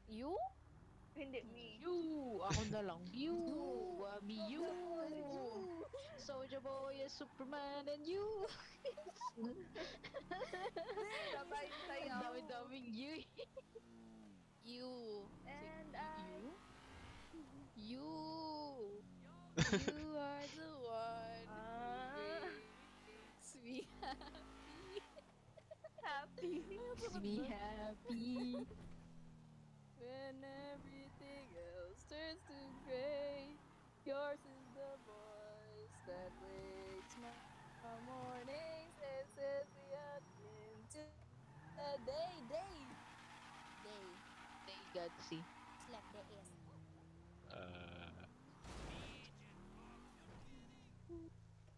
You? Hindi, me. You! Ako na lang. You! Me, you! You! Soldier Boy is Superman and you! Sabay Ang sayaw. dami-daming you. You. And I... You. You are the one who makes me happy. happy. Makes me happy. When everything else turns to gray, yours is the voice that wakes my mornings and says we are into a day. They got see. Slap the ass.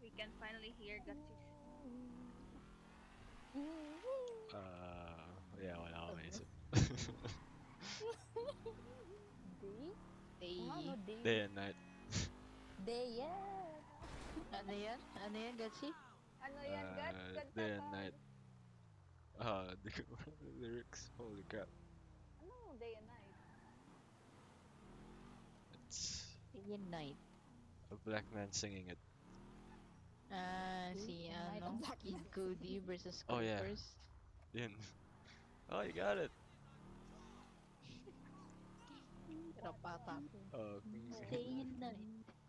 We can finally hear Gatsi. Yeah, wala akong maisip. Day? They... Ano, day? Day and night. Day, yeah. Ano yan? Ano yan, Gatsi? Ano yan, Gats? Kanta Day ka. and night. Di ko lyrics. Holy crap. Ano, day and night? It's Day and night. a black man singing it. Si Night ano? of Black Kid Man. Cudi versus Oh, yeah. Clippers. Yun. Oh, you got it. Rapata. Day and night.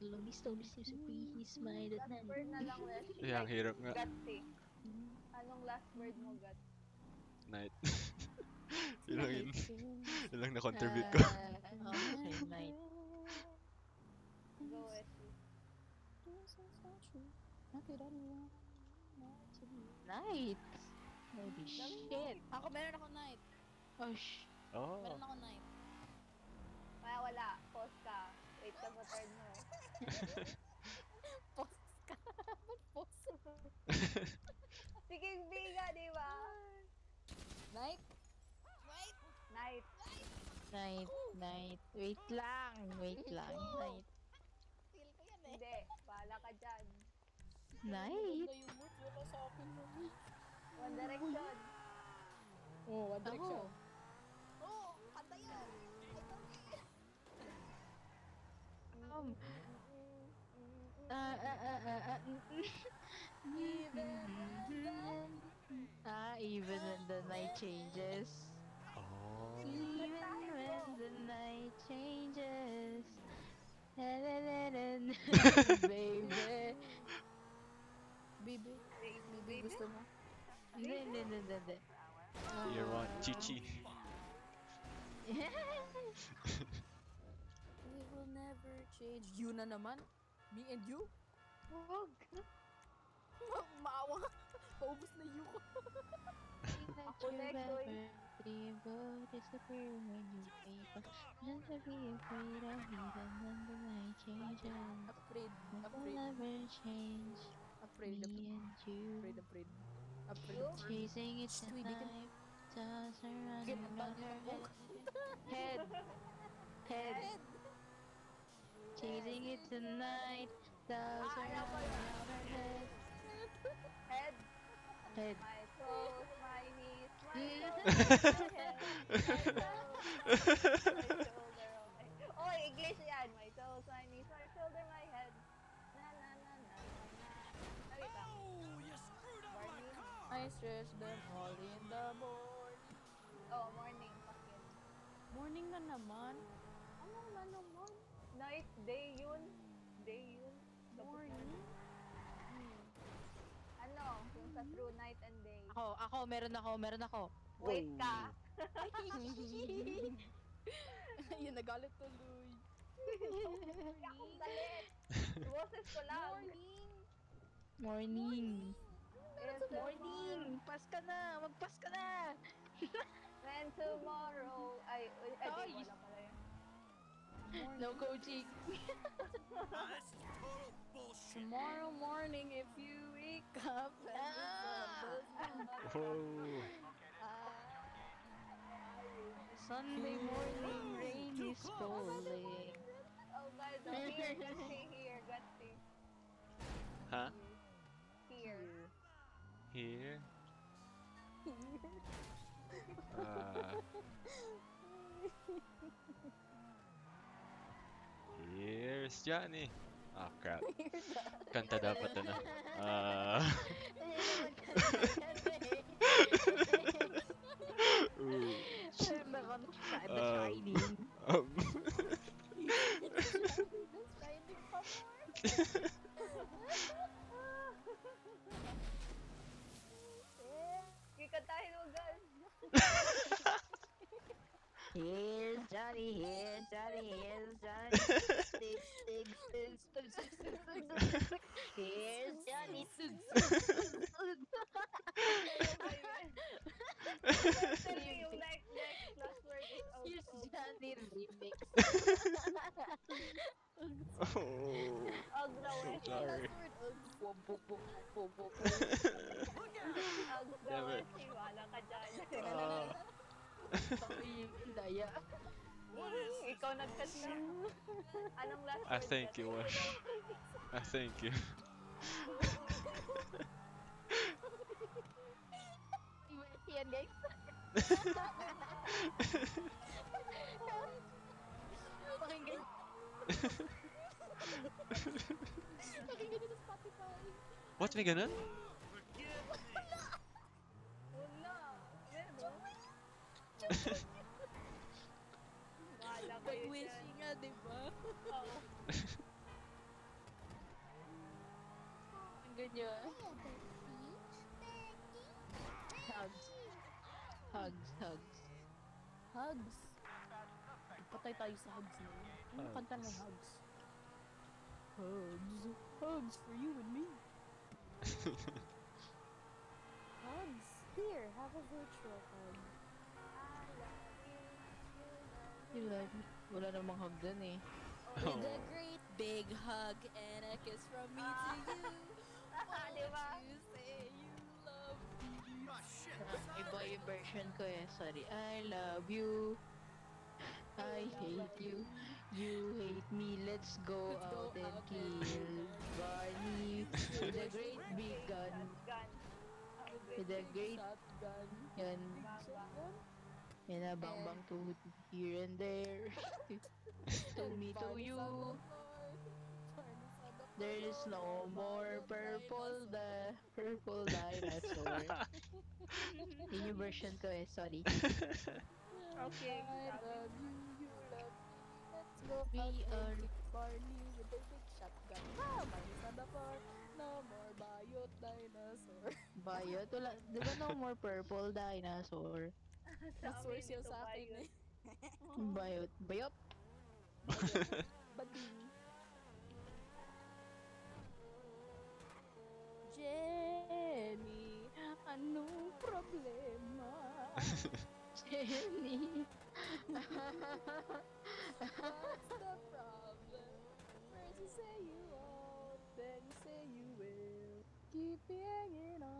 Lonely Stone seems to free his mind at Last night. word na lang, Wes. Yeah, ang hirap nga. Gatsi. Anong last word mo, Gats? Night. yun lang na-contribute ko. Okay, night. Go, Wesley. Night! Holy shit! Ako, meron ako night. Oh, Oh. Meron ako night. Wala. Pause ka. Wait ka sa turn mo. Pause ka. Ba't pause? Si King B nga, di ba? Night? Night. Night. Wait lang. Night. Feel ko yan eh. Hindi. Bahala ka dyan. Night? Maganda yung mood wala sa akin nun. One Direction. Oh, One Direction. Oh, kanta yun. I don't care. Um, even when the night changes. Oh. Even when the night changes. Baby. Bibi. Bibi, gusto mo? Hindi. Year one. Chichi. We will never change. You na naman? Me and you? Huwag. Maawa ka. Paubos na you ko. Ako next, oy. Disappear when you wake up. Don't be afraid of even when the night changes. Afraid. Will never change. Afraid. Me and you. Afraid. Chasing it Shh, at Tweety, kan- night. Stars are running Get around back her in head. Head. Head. Chasing it tonight. Stars are alam ko running yun. around her head. Head. Head. My toes, my knees, my Mm. shoulders, my head. My toes, my shoulder, okay. Oh, English yan. My toes, my knees, my shoulder, my head. Na na na na na na. Nakita mo? Morning. I stretch them all in the morning. Oh, morning. Pakin. Morning na naman. Ano na naman? Night, day yun. Day yun. Tapos Morning? Ano? Yung sa true night and day. Ako, meron ako. Wait ka. Yun, nagalit tuloy. Hindi akong galit. Boses ko lang. Morning. It's the Morning. Pas ka na. Magpas ka na. When tomorrow. Ay, di, Ay. wala pala yun. No coaching. Tomorrow morning, if you wake up and the sun does Whoa. Sunday morning, rain is falling. Oh, guys, oh, here, Gutsy, here, Gutsy. Huh? Here. Here? not Here's Johnny. Ah, crap. Here's Johnny. Kanta dapat ano. Hindi naman kanta yan eh. Ooh. The Shining. Um, That's riding pa more. Kikantahin mo, guys. Here's Johnny, here's Johnny, here's Johnny. Stig, stig, stig, stig, stig, stig, stig, stig. Here's Johnny. Stig, stig, stig, stig. Actually, yung next last word is Here's Johnny remix. oh. Ag daw So eh. sorry. Bo, bo, bo, bo, bo, bo. Ag daw Damn eh. it. Wala ka dyan. Ay, daya. Ikaw nagkanta. Anong last I word? thank you, Wash. I thank you. Yan guys. Pakinggan. Pakinggan nyo sa Spotify. What, may ganun? Wala. Meron. Wala kayo dyan. Wishing nga, diba? Oo. Pakinggan nyo. Hugs. Hugs, hugs. Hugs. Patay tayo sa hugs na yun. Ano Hugs. kanta ng hugs? Hugs. Hugs for you and me. Hugs. Here, have a virtual hug. Diba? Wala namang hug dun eh. Oh. With a great big hug and a kiss from me to you. Diba? You say you love me. Iba yung version ko eh. Sorry. I love you. I hate you. You hate me. Let's go Let's go out and out and kill Barney with a great big gun. Gun. With a great Shotgun. gun. Shotgun? And a bang bang to here and there. To me, to Party you. sa the floor. Party sa the There is floor. no more purple dinosaur. Yun yung version ko eh. Sorry. Okay. I love you, you love me. Let's go We out and are- kick Barney with a big shotgun. Ah, party sa the floor. No more bayot dinosaur. Bayot. Wala. Di ba no more purple dinosaur? Mas worse yun sa akin eh. Bayot. Bayot. Bading. Jenny, anong problema? Jenny. What's the problem? First you say you won't, then you say you will. Keep hanging on.